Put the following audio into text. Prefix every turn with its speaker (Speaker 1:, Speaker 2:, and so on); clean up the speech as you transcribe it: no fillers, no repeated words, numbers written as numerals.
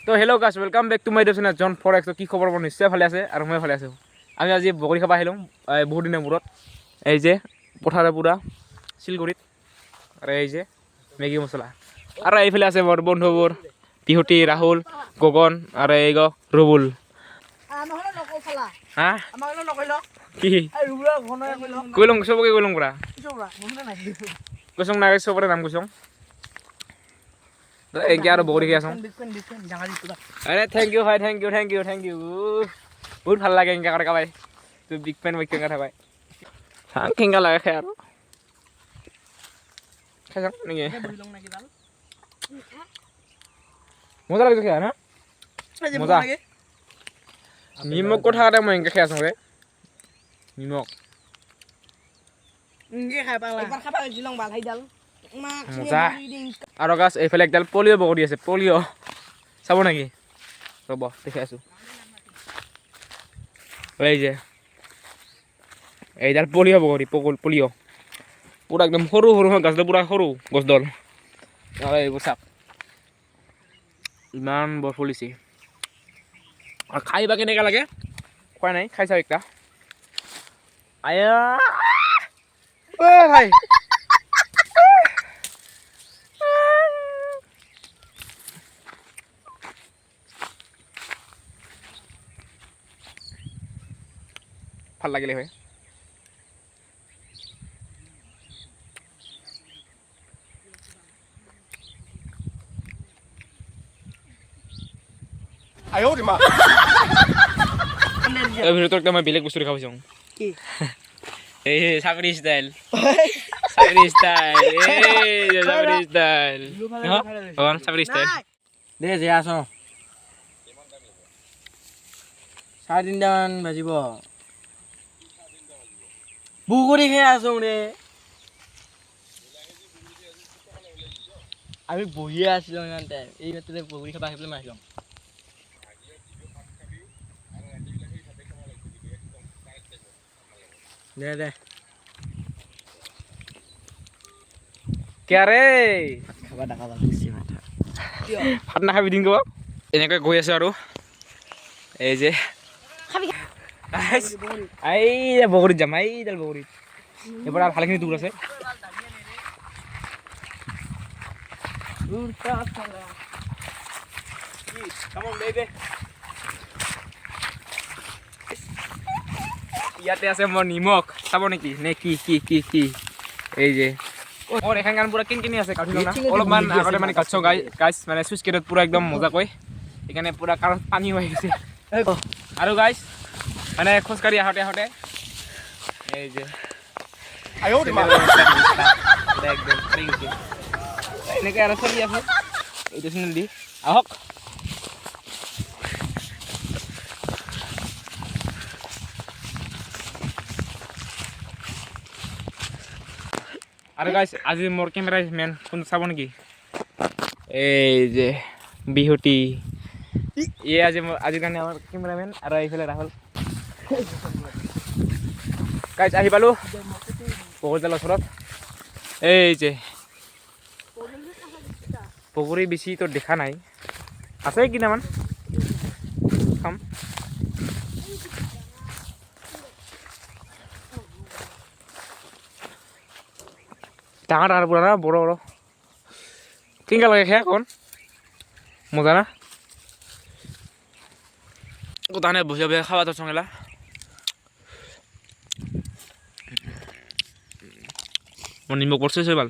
Speaker 1: তো hello' guys welcome back to my YouTube channel John for X. কি খবৰ মোৰ নিশ্চয় ভালে আছে আৰু মই ভালে আছোঁ। আমি আজি বগৰী খাব আহিলোঁ বহুত দিনৰ মূৰত। এই যে পথাৰে পূৰা শিলগুৰিত আৰু এই যে মেগী মছলা আৰু এইফালে আছে মোৰ বন্ধুবোৰ পিহুতি, ৰাহুল, গগন আৰু এই ৰুবুল। হা কি কৈ লওঁ চবকে কৈ লওঁ পৰা কৈছোঁ নাই চবৰে নাম কৈছোঁ এনেকৈ আৰু বগৰী খাই আছোঁ। আৰে থেংক ইউ ভাই, থেংক ইউ বহুত ভাল লাগে এনেকৈ কাবাই তোৰ বিগ পেন বৈক কথা পাই চাং কেনেকুৱা লাগে খাই আৰু খাই চাওঁ নেকি মজা লাগিছে খাই না মজা। নিমখ কথা এটা মই এনেকৈ খাই আছোঁ ৰে নিমখ মজা। আৰু গাছ এইফালে একডাল পলিঅ' বগৰী আছে পলিঅ' চাব নেকি ৰ'ব দেখাই আছোঁ। এই যে এইডাল পলিঅ' বগৰী পলিঅ' পূৰা একদম সৰু সৰু গাছডাল পূৰা সৰু গছডাল আৰু এইবোৰ চাওক ইমান বৰ ফুলিছে আৰু খাই বা কেনেকুৱা লাগে খোৱা নাই খাই চাওঁ একটা আয়া ভাই ভাল লাগিলে হয়। এই ভিডিঅ'টো একটা মই বেলেগ বস্তু দেখা পাইছোঁ এই চাকৰি ষ্টাইল
Speaker 2: দে যে আছ 3:30মান বাজিব বগৰী খাই আছো ৰে আমি বহিয়ে আছিলোঁ ইমান টাইম এই মাত্ৰ বগৰী খাব আহি পেলাই মাৰি লওঁ দে দে
Speaker 1: কেৰে
Speaker 2: খাবা ডাকা লাগিছে মাথা
Speaker 1: ভাত নাখাবি দিন ক'ব এনেকৈ গৈ আছোঁ আৰু এই যে এই বগৰীত যাম এইডাল বগৰীত এইবাৰ আৰু ভালেখিনি দূৰ আছে। ইয়াতে আছে মোৰ নিমখ চাব নেকি নে কি কি কি কি এই যে মোৰ এখন গান পূৰা কিন কিনি আছে অলপমান আগতে মানে গাছ গাছ মানে চুইচ গেটত পূৰা একদম মজাকৈ সেইকাৰণে পূৰা কাৰত পানী হৈ গৈছে আৰু গাইছ মানে খোজকাঢ়ি আহোঁতে আহোঁতে এই যে একদম এনেকৈ আৰু চলি আছোঁ এইটো চেনেল দি আহক। আৰু গাইছ আজি মোৰ কেমেৰা মেন কোন চাব নেকি এই যে বিহুতি এই আজিৰ কাৰণে আমাৰ কেমেৰামেন আৰু এইফালে ৰাহুল গাইছ আহি পালোঁ বগৰীডালৰ ওচৰত। এই যে বগৰী বেছি তোৰ দেখা নাই আছে কেইটামান খাম ডাঙৰ ডাঙৰ পূৰা না বড় বড় কেনেকুৱা লাগে খাই অকণ মজা না গোটানে বহিয়া বহিয়া খাবা তোৰ চঙেলা মোৰ নিমখ পৰছে ভাল।